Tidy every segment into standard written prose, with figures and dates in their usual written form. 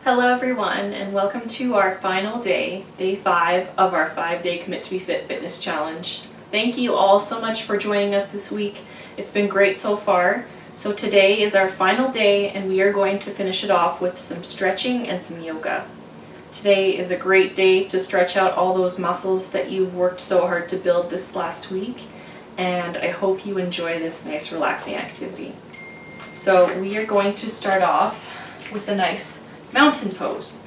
Hello everyone, and welcome to our final day, day 5 of our 5-day Commit to Be Fit fitness challenge. Thank you all so much for joining us this week. It's been great so far. So today is our final day and we are going to finish it off with some stretching and some yoga. Today is a great day to stretch out all those muscles that you've worked so hard to build this last week, and I hope you enjoy this nice relaxing activity. So we are going to start off with a nice mountain pose.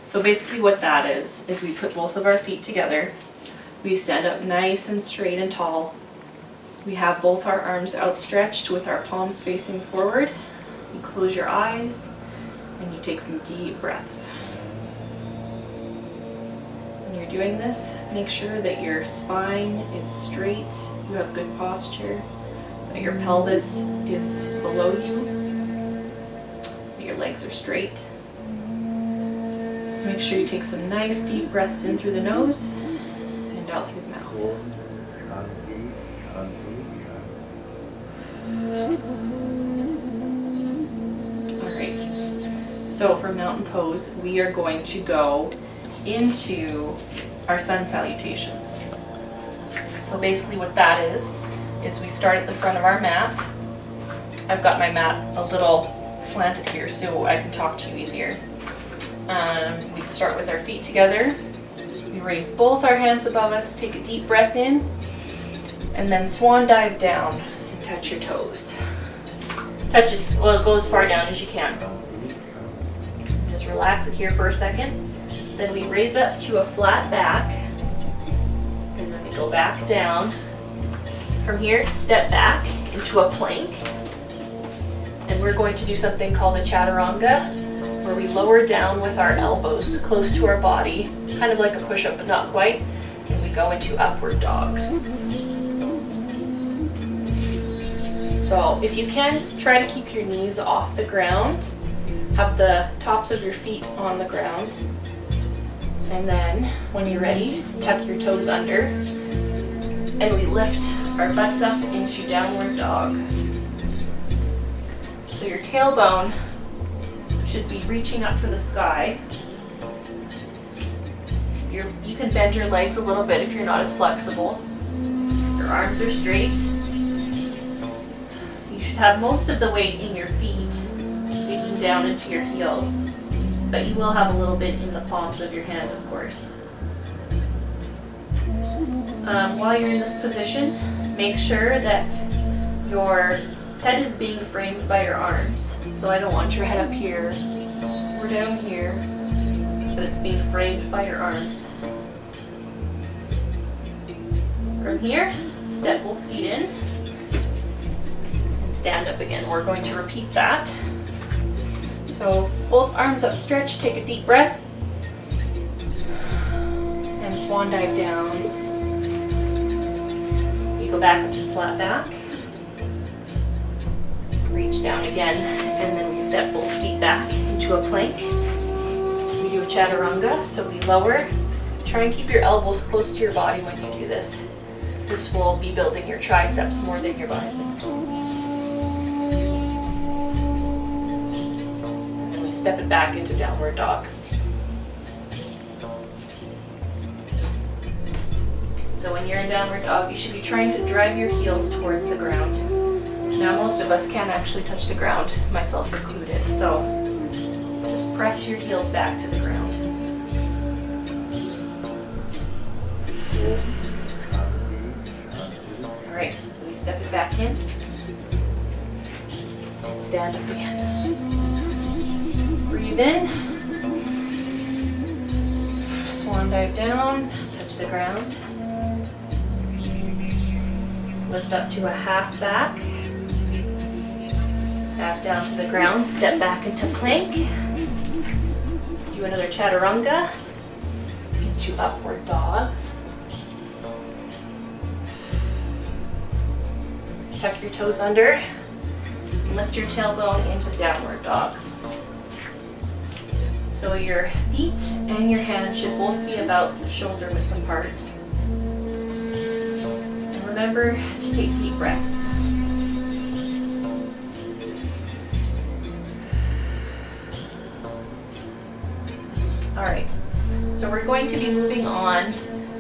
So basically what that is we put both of our feet together, we stand up nice and straight and tall, we have both our arms outstretched with our palms facing forward, you close your eyes and you take some deep breaths. When you're doing this, make sure that your spine is straight, you have good posture, that your pelvis is below you, that your legs are straight. Make sure you take some nice deep breaths in through the nose and out through the mouth. Alright, so for mountain pose, we are going to go into our sun salutations. So basically what that is we start at the front of our mat. I've got my mat a little slanted here so I can talk to you easier. We start with our feet together, we raise both our hands above us, take a deep breath in, and then swan dive down and touch your toes. Go as far down as you can. Just relax it here for a second. Then we raise up to a flat back, and then we go back down. From here, step back into a plank, and we're going to do something called a chaturanga, where we lower down with our elbows close to our body, kind of like a push-up but not quite, and we go into upward dog. So if you can, try to keep your knees off the ground, have the tops of your feet on the ground, and then when you're ready, tuck your toes under, and we lift our butts up into downward dog. So your tailbone should be reaching up for the sky. You can bend your legs a little bit if you're not as flexible. Your arms are straight. You should have most of the weight in your feet, digging down into your heels, but you will have a little bit in the palms of your hand, of course. While you're in this position, make sure that your head is being framed by your arms. So I don't want your head up here or down here, but it's being framed by your arms. From here, step both feet in and stand up again. We're going to repeat that. So both arms upstretched, take a deep breath, and swan dive down. You go back up to flat back. Reach down again, and then we step both feet back into a plank. We do a chaturanga, so we lower. Try and keep your elbows close to your body when you do this. This will be building your triceps more than your biceps. And then we step it back into downward dog. So when you're in downward dog, you should be trying to drive your heels towards the ground. Now most of us can't actually touch the ground, myself included, so just press your heels back to the ground. Alright, we step it back in and stand up again. Breathe in, swan dive down, touch the ground, lift up to a half back. Back down to the ground, step back into plank. Do another chaturanga. Into upward dog. Tuck your toes under. And lift your tailbone into downward dog. So your feet and your hands should both be about shoulder width apart. And remember to take deep breaths. So we're going to be moving on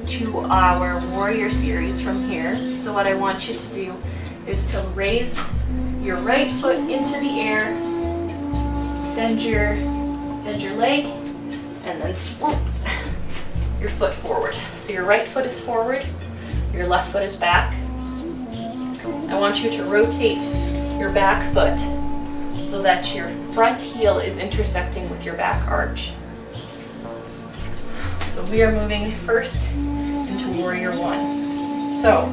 to our warrior series from here. So what I want you to do is to raise your right foot into the air, bend your leg, and then swoop your foot forward. So your right foot is forward, your left foot is back. I want you to rotate your back foot so that your front heel is intersecting with your back arch. So we are moving first into warrior one. So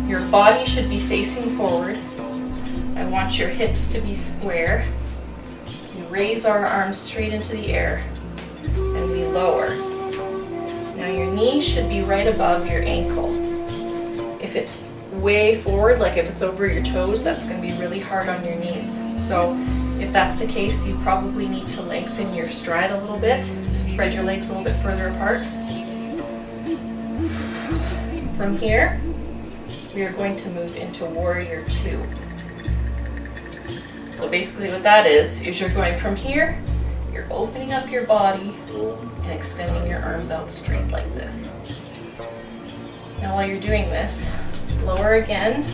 your body should be facing forward. I want your hips to be square. We raise our arms straight into the air and we lower. Now your knee should be right above your ankle. If it's way forward, like if it's over your toes, that's going to be really hard on your knees. So if that's the case, you probably need to lengthen your stride a little bit. Spread your legs a little bit further apart. From here, we are going to move into warrior two. So basically what that is you're going from here, you're opening up your body and extending your arms out straight like this. Now while you're doing this, lower again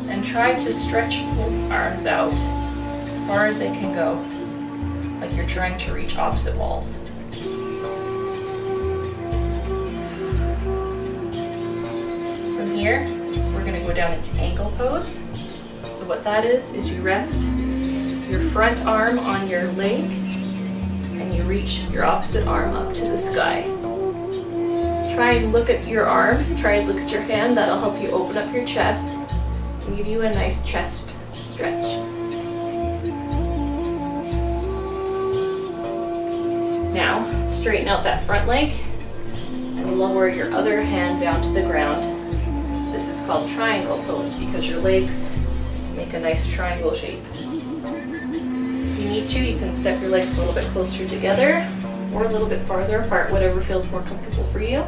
and try to stretch both arms out as far as they can go, like you're trying to reach opposite walls. From here, we're going to go down into angle pose. So what that is you rest your front arm on your leg and you reach your opposite arm up to the sky. Try and look at your arm, try and look at your hand. That'll help you open up your chest and give you a nice chest stretch. Now, straighten out that front leg and lower your other hand down to the ground. This is called triangle pose because your legs make a nice triangle shape. If you need to, you can step your legs a little bit closer together or a little bit farther apart, whatever feels more comfortable for you.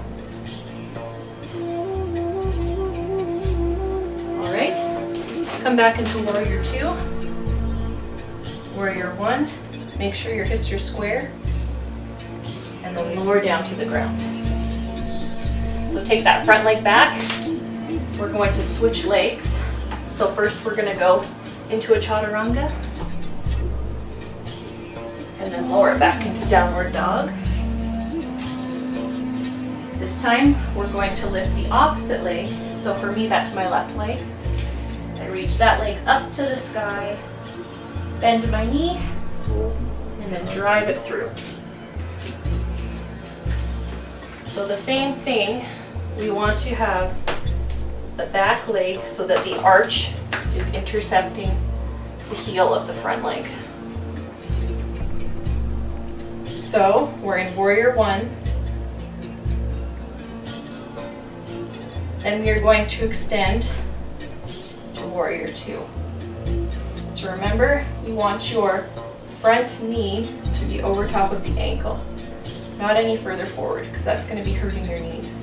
All right, come back into warrior two. Warrior one, make sure your hips are square and then lower down to the ground. So take that front leg back. We're going to switch legs. So first we're going to go into a chaturanga and then lower it back into downward dog. This time we're going to lift the opposite leg. So for me that's my left leg. I reach that leg up to the sky, bend my knee, and then drive it through. So the same thing, we want to have the back leg so that the arch is intercepting the heel of the front leg. So we're in warrior one. Then we are going to extend to warrior two. So remember, you want your front knee to be over top of the ankle, not any further forward because that's going to be hurting your knees.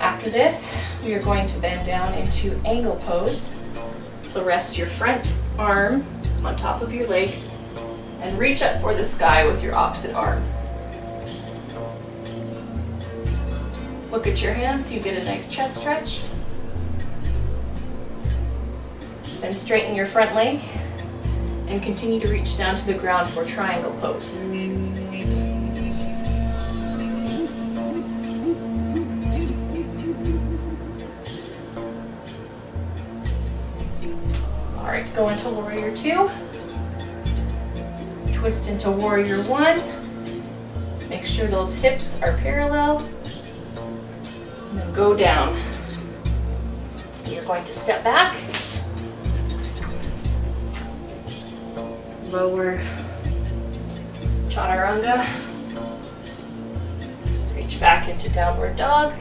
After this, we are going to bend down into angle pose. So rest your front arm on top of your leg and reach up for the sky with your opposite arm. Look at your hands so you get a nice chest stretch. Then straighten your front leg and continue to reach down to the ground for triangle pose. Alright, go into warrior two. Twist into warrior one. Make sure those hips are parallel. And then go down. You're going to step back. Lower chaturanga. Reach back into downward dog.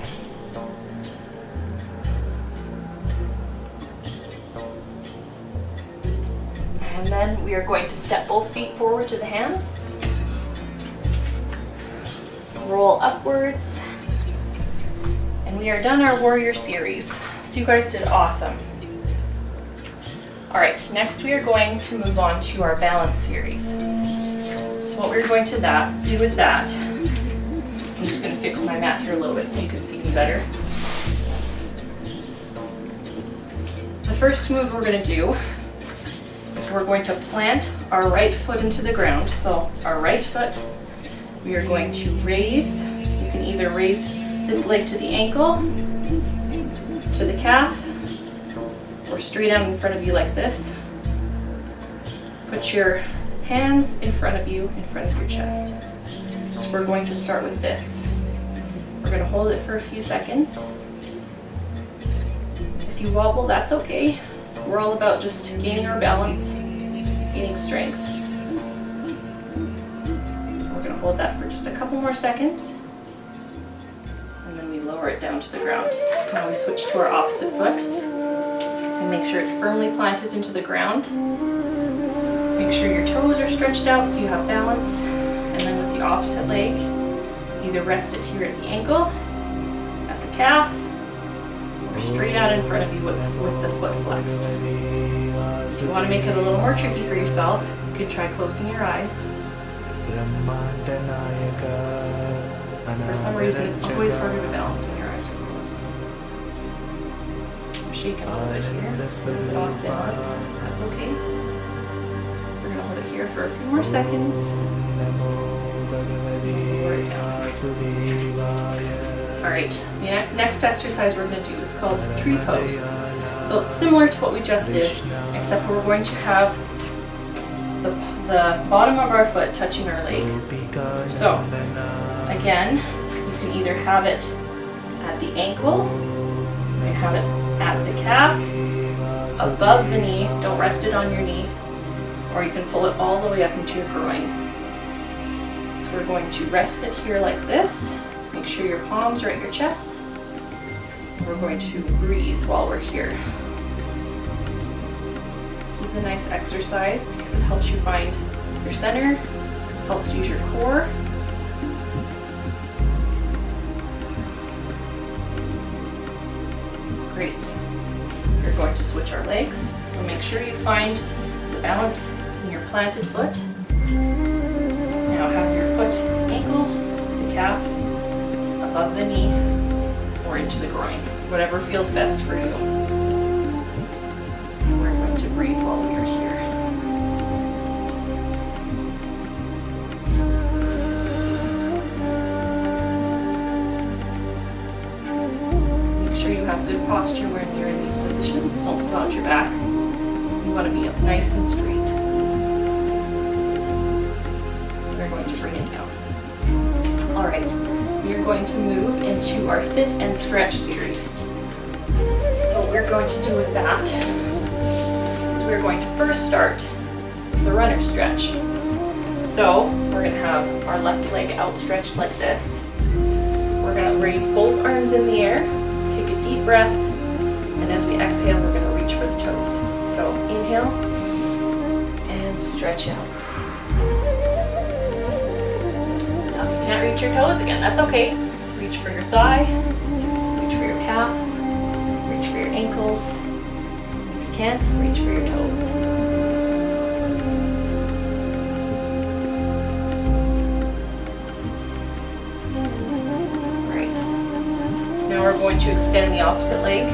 And then we are going to step both feet forward to the hands. Roll upwards. And we are done our warrior series. So you guys did awesome. All right, next we are going to move on to our balance series. So what we're going to do with that I'm just going to fix my mat here a little bit so you can see me better. The first move we're going to do is we're going to plant our right foot into the ground. So our right foot, we are going to raise. You can either raise this leg to the ankle, to the calf, or straight out in front of you like this. Put your hands in front of you, in front of your chest. So we're going to start with this. We're going to hold it for a few seconds. If you wobble, that's okay. We're all about just gaining our balance, gaining strength. We're going to hold that for just a couple more seconds. And then we lower it down to the ground. Now we switch to our opposite foot. And make sure it's firmly planted into the ground. Make sure your toes are stretched out so you have balance. And then with the opposite leg, either rest it here at the ankle, at the calf, or straight out in front of you with the foot flexed. If you want to make it a little more tricky for yourself, you could try closing your eyes. For some reason, it's always harder to balance when your eyes are closed. I'm shaking a little bit here, a little bit off balance. That's okay. We're going to hold it here for a few more seconds. Alright, the next exercise we're going to do is called tree pose. So it's similar to what we just did, except for we're going to have the bottom of our foot touching our leg. So, again, you can either have it at the ankle, you can have it at the calf, above the knee, don't rest it on your knee, or you can pull it all the way up into your groin. So we're going to rest it here like this. Make sure your palms are at your chest. We're going to breathe while we're here. This is a nice exercise because it helps you find your center, helps use your core. Great. We're going to switch our legs. So make sure you find the balance in your planted foot. Now have your foot at the ankle, the calf, above the knee, or into the groin. Whatever feels best for you. We're going to breathe while we are here. Make sure you have good posture when you're in these positions. Don't slouch your back. You want to be up nice and straight. We're going to bring it down. Alright, we are going to move into our sit and stretch series. So what we're going to do with that is we're going to first start with the runner stretch. So we're going to have our left leg outstretched like this. We're going to raise both arms in the air, take a deep breath, and as we exhale, we're going to reach for the toes. So inhale and stretch out. Now if you can't reach your toes again, that's okay. Reach for your thigh, reach for your calves, reach for your ankles. If you can't, reach for your toes. Great. So now we're going to extend the opposite leg.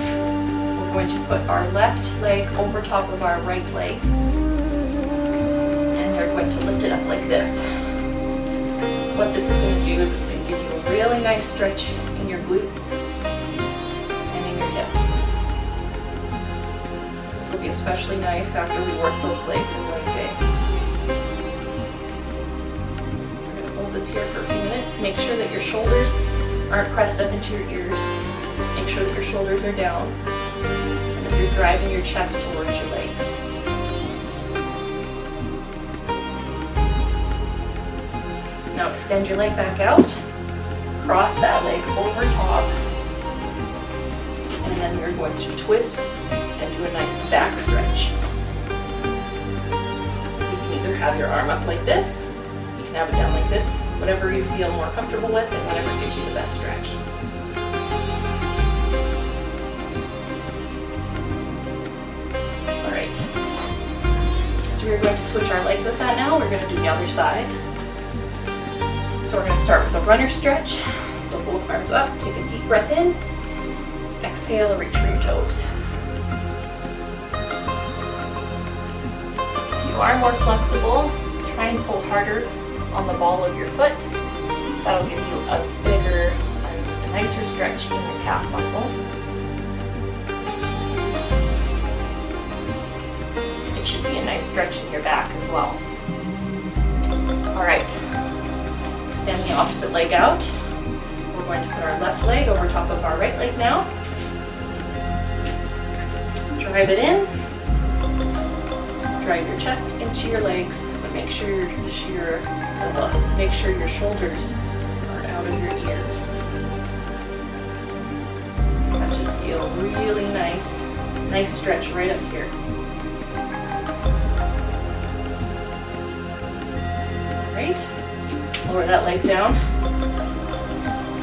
We're going to put our left leg over top of our right leg. And we're going to lift it up like this. What this is going to do is it's going to give you a really nice stretch in your glutes and in your hips. This will be especially nice after we work those legs in leg day. We're going to hold this here for a few minutes. Make sure that your shoulders aren't pressed up into your ears. Make sure that your shoulders are down and that you're driving your chest towards your legs. Now extend your leg back out, cross that leg over top, and then you're going to twist and do a nice back stretch. So you can either have your arm up like this, you can have it down like this, whatever you feel more comfortable with and whatever gives you the best stretch. Alright, so we're going to switch our legs with that now. We're going to do the other side. So So we're going to start with a runner stretch. So both arms up, take a deep breath in, exhale, reach for your toes. If you are more flexible, try and pull harder on the ball of your foot. That'll give you a bigger and a nicer stretch in the calf muscle. It should be a nice stretch in your back as well. All right, extend the opposite leg out. We're going to put our left leg over top of our right leg now. Drive it in. Drive your chest into your legs, but make sure your shoulders are out of your ears. That should feel really nice. Nice stretch right up here. Right. Lower that leg down.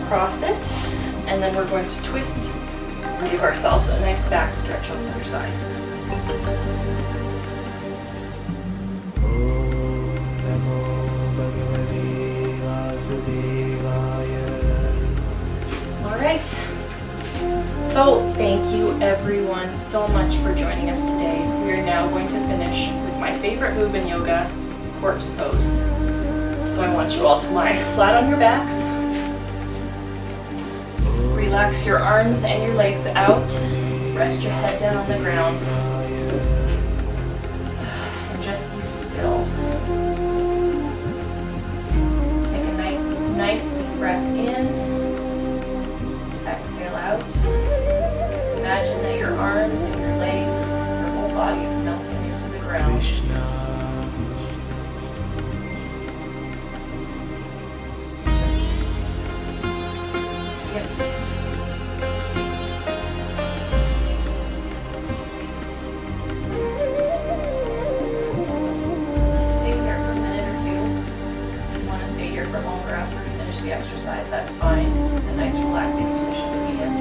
Cross it, and then we're going to twist and give ourselves a nice back stretch on the other side. All right. So thank you everyone so much for joining us today. We are now going to finish with my favorite move in yoga, corpse pose. So I want you all to lie flat on your backs. Relax your arms and your legs out. Rest your head down on the ground. And just be still. Take a nice deep breath in. Exhale out. Imagine that your arms and your legs, your whole body is melting into the ground. Exercise, that's fine. It's a nice relaxing position to be in.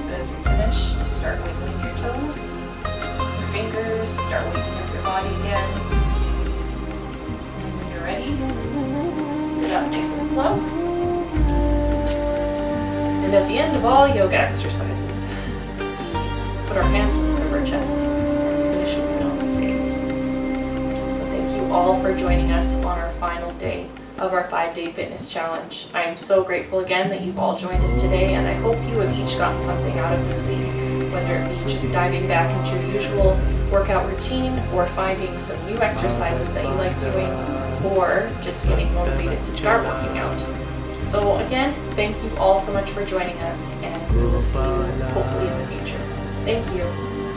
But as we finish, just start wiggling your toes, your fingers, start waking up your body again. And when you're ready, sit up nice and slow. And at the end of all yoga exercises, put our hands on the front of our chest and finish with an namaste. So thank you all for joining us on our final day of our 5-day fitness challenge. I am so grateful again that you've all joined us today, and I hope you have each gotten something out of this week, whether it was just diving back into your usual workout routine or finding some new exercises that you like doing, or just getting motivated to start working out. So again, thank you all so much for joining us, and we will see you hopefully in the future. Thank you.